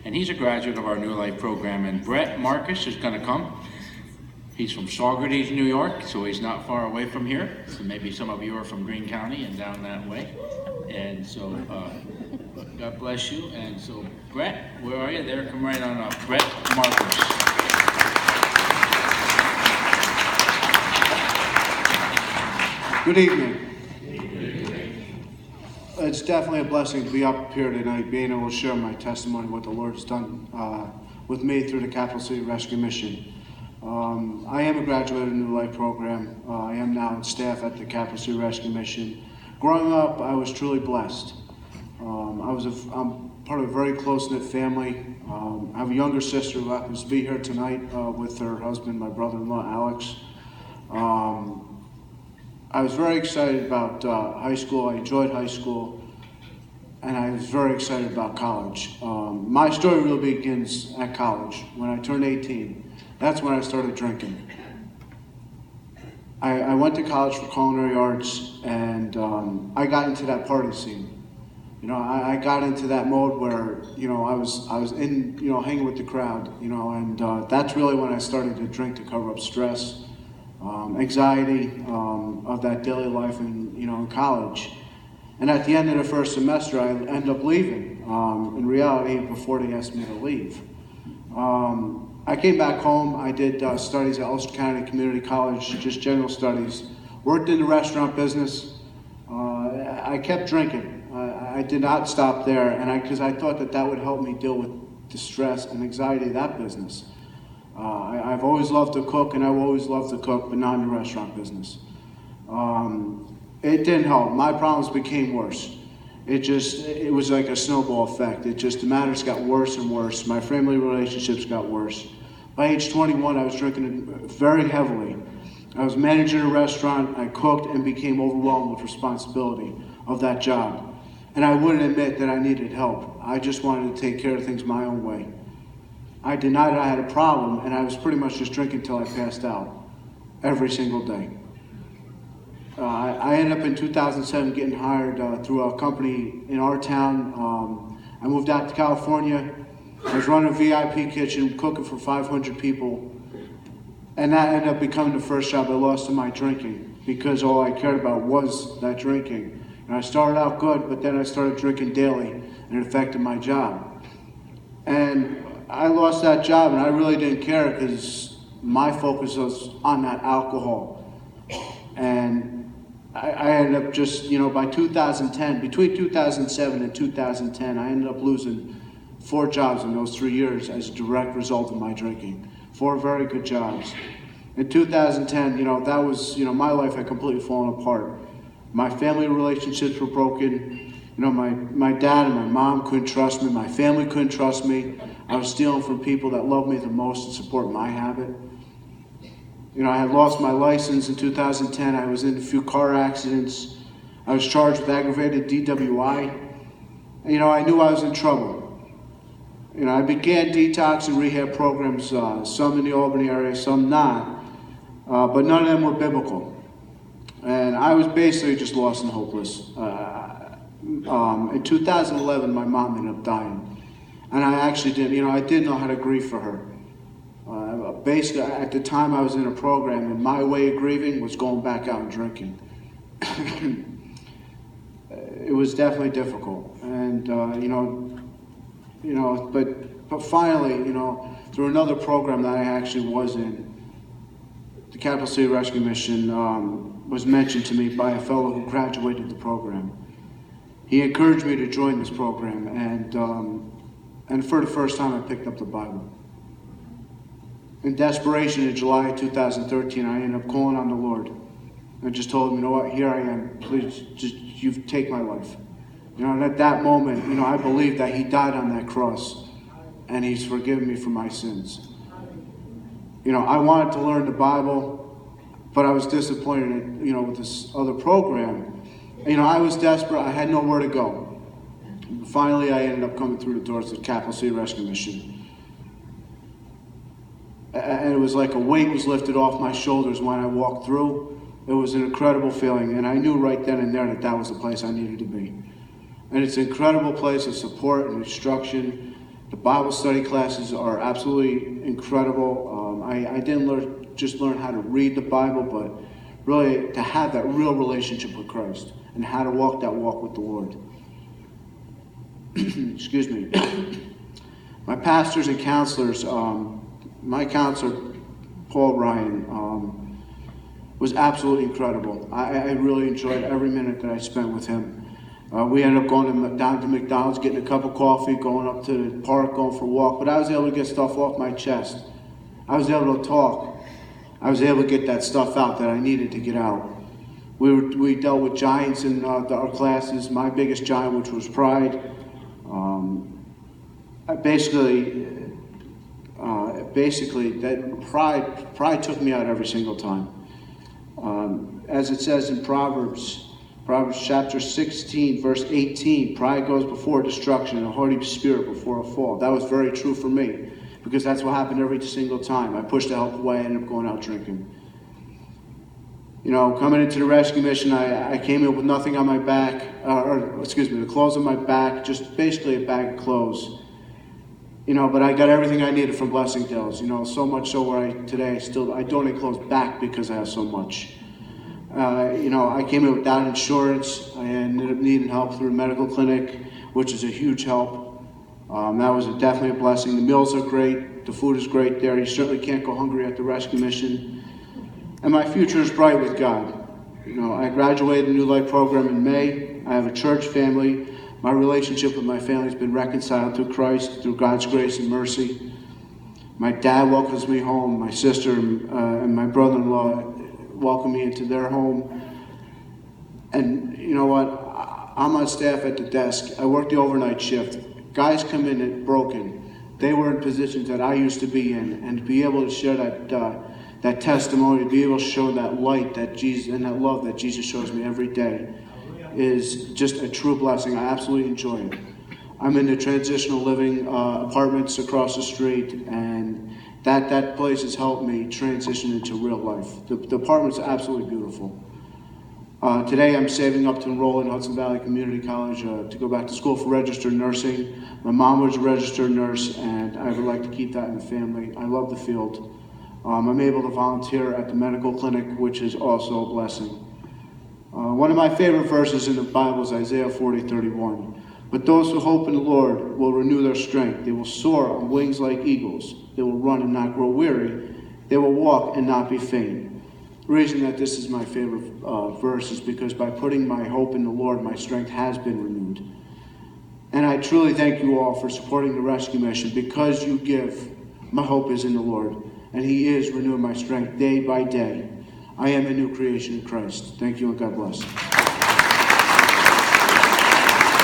and he's a graduate of our New Life program. And Brett Marcus is going to come. He's from Saugerties, New York, so he's not far away from here. So maybe some of you are from Greene County and down that way. And so God bless you. And so Brett, where are you? There, come right on up. Brett Marcus. Good evening. It's definitely a blessing to be up here tonight, being able to share my testimony, what the Lord has done with me through the Capital City Rescue Mission. I am a graduate of the New Life program. I am now on staff at the Capital City Rescue Mission. Growing up, I was truly blessed. I'm part of a very close-knit family. I have a younger sister who happens to be here tonight with her husband, my brother-in-law, Alex. I was very excited about high school. I enjoyed high school, and I was very excited about college. My story really begins at college. When I turned 18, that's when I started drinking. I went to college for culinary arts, and I got into that party scene. You know, I got into that mode where, you know, I was in, you know, hanging with the crowd, you know, and that's really when I started to drink to cover up stress, anxiety of that daily life in, you know, in college. And at the end of the first semester, I ended up leaving. In reality, before they asked me to leave. I came back home. I did studies at Ulster County Community College, just general studies. Worked in the restaurant business. I kept drinking. I did not stop there, and because I thought that would help me deal with the stress and anxiety of that business. I've always loved to cook, and I've always loved to cook, but not in the restaurant business. It didn't help. My problems became worse. It was like a snowball effect. The matters got worse and worse. My family relationships got worse. By age 21, I was drinking very heavily. I was managing a restaurant. I cooked and became overwhelmed with responsibility of that job. And I wouldn't admit that I needed help. I just wanted to take care of things my own way. I denied I had a problem, and I was pretty much just drinking until I passed out every single day. I ended up in 2007 getting hired through a company in our town. I moved out to California. I was running a VIP kitchen, cooking for 500 people. And that ended up becoming the first job I lost in my drinking, because all I cared about was that drinking. And I started out good, but then I started drinking daily, and it affected my job. And I lost that job, and I really didn't care because my focus was on that alcohol. And I ended up just, you know, by 2010, between 2007 and 2010, I ended up losing 4 jobs in those 3 years as a direct result of my drinking. 4 very good jobs. In 2010, you know, that was, you know, my life had completely fallen apart. My family relationships were broken. You know, my dad and my mom couldn't trust me. My family couldn't trust me. I was stealing from people that loved me the most and support my habit. You know, I had lost my license in 2010. I was in a few car accidents. I was charged with aggravated DWI. And, you know, I knew I was in trouble. You know, I began detox and rehab programs, some in the Albany area, some not, but none of them were biblical. And I was basically just lost and hopeless. In 2011, my mom ended up dying. And I actually I didn't know how to grieve for her. Basically, at the time I was in a program, and my way of grieving was going back out and drinking. It was definitely difficult, and but finally, you know, through another program that I actually was in, the Capital City Rescue Mission was mentioned to me by a fellow who graduated the program. He encouraged me to join this program, and for the first time, I picked up the Bible. In desperation, in July 2013, I ended up calling on the Lord. I just told him, you know what, here I am, please, just, you take my life. You know, and at that moment, you know, I believed that he died on that cross, and he's forgiven me for my sins. You know, I wanted to learn the Bible, but I was disappointed, you know, with this other program. You know, I was desperate, I had nowhere to go. Finally, I ended up coming through the doors of the Capital City Rescue Mission. And it was like a weight was lifted off my shoulders when I walked through. It was an incredible feeling, and I knew right then and there that that was the place I needed to be. And it's an incredible place of support and instruction. The Bible study classes are absolutely incredible. I didn't just learn how to read the Bible, but really to have that real relationship with Christ and how to walk that walk with the Lord. Excuse me. My pastors and counselors, my counselor, Paul Ryan, was absolutely incredible. I really enjoyed every minute that I spent with him. We ended up going down to McDonald's, getting a cup of coffee, going up to the park, going for a walk, but I was able to get stuff off my chest. I was able to talk. I was able to get that stuff out that I needed to get out. We dealt with giants in our classes. My biggest giant, which was pride. Basically, that pride took me out every single time. As it says in Proverbs chapter 16, verse 18, pride goes before destruction and a haughty spirit before a fall. That was very true for me, because that's what happened every single time. I pushed the help away, I ended up going out drinking. You know, coming into the rescue mission, I came in with nothing on my back, the clothes on my back, just basically a bag of clothes. You know, but I got everything I needed from Blessing Dells, you know, so much so where I donate clothes back because I have so much. You know, I came in without insurance. I ended up needing help through a medical clinic, which is a huge help. That was definitely a blessing. The meals are great. The food is great there. You certainly can't go hungry at the rescue mission. And my future is bright with God. You know, I graduated the New Life program in May. I have a church family. My relationship with my family has been reconciled through Christ, through God's grace and mercy. My dad welcomes me home. My sister and my brother-in-law welcome me into their home. And you know what? I'm on staff at the desk. I work the overnight shift. Guys come in and broken. They were in positions that I used to be in, and to be able to share that testimony, to be able to show that light that Jesus and that love that Jesus shows me every day, is just a true blessing. I absolutely enjoy it. I'm in the transitional living apartments across the street, and that place has helped me transition into real life. The apartments are absolutely beautiful. Today I'm saving up to enroll in Hudson Valley Community College to go back to school for registered nursing. My mom was a registered nurse, and I would like to keep that in the family. I love the field. I'm able to volunteer at the medical clinic, which is also a blessing. One of my favorite verses in the Bible is Isaiah 40:31. But those who hope in the Lord will renew their strength. They will soar on wings like eagles. They will run and not grow weary. They will walk and not be faint. The reason that this is my favorite verse is because by putting my hope in the Lord, my strength has been renewed. And I truly thank you all for supporting the rescue mission. Because you give, my hope is in the Lord. And He is renewing my strength day by day. I am a new creation in Christ. Thank you and God bless.